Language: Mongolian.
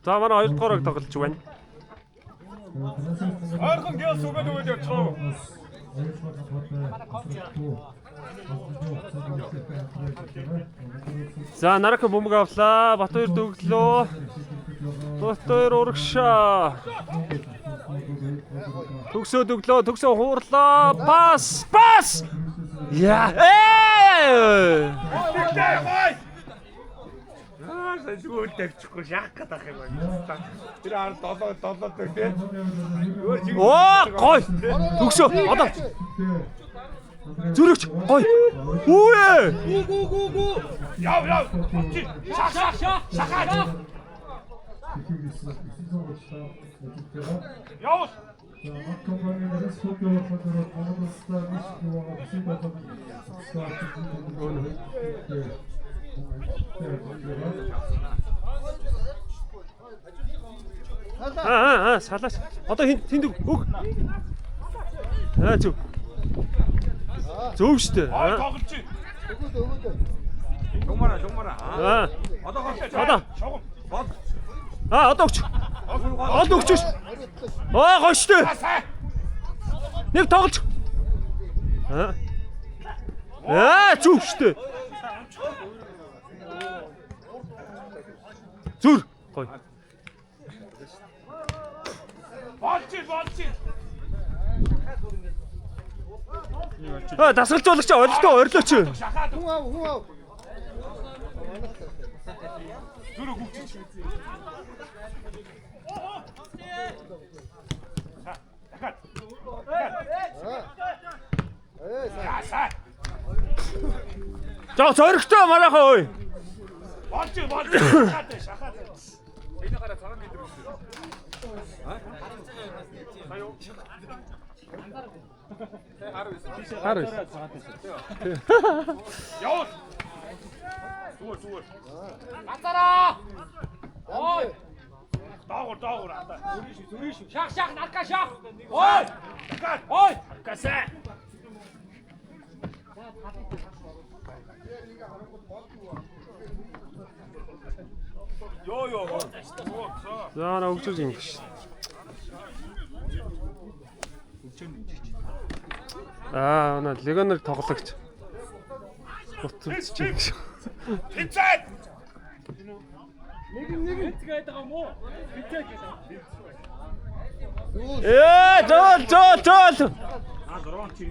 За манай хоёрдугаарыг тоглож байна. Ойрхон гээл сүгээд өгөөд явчихав. За Нарака бөмбөг авлаа. Батбаяр дöглөө. Батбаяр урагшаа. Төгсөө дöглөө. Төгсөө хуурлаа. Пас. Яа. Зүгээр тавьчихгүй шах гэдэг юм байна. Тэр ар 7 тий. Оо гой. Төгсөө. Одоо. Зүрхч гой. Үе. Гүү. Яв. Шах. Яв. Салаач. Одоо тэнд өг. Зүг. Зөв штэ. Тоглож чинь. Жумара. Одоо хоолтой. Шогом. Одоо өгч. Одоо өгч ш. Гой штэ. Нэг тоглож. Зүг штэ. Зүр. Гой. Болчих. Дасгалжуулагч орилооч. Хүн ав. Зүрх хөвчих. За зоригтой манайхаа ой. Болчих. Шахаад. Энэ гараа цагаан бид үү? Хараа. Яв. Зүгээр. Атараа. Ой. Даагур ата. Зүриш. Шах, нарка шах. Ой. Касаа. Йоо. За на өгч юм биш. На легонер тоглогч. Тэнцээд. Нэг гээд байгаа юм уу? Битээ гээд. Зоол. А 6 чи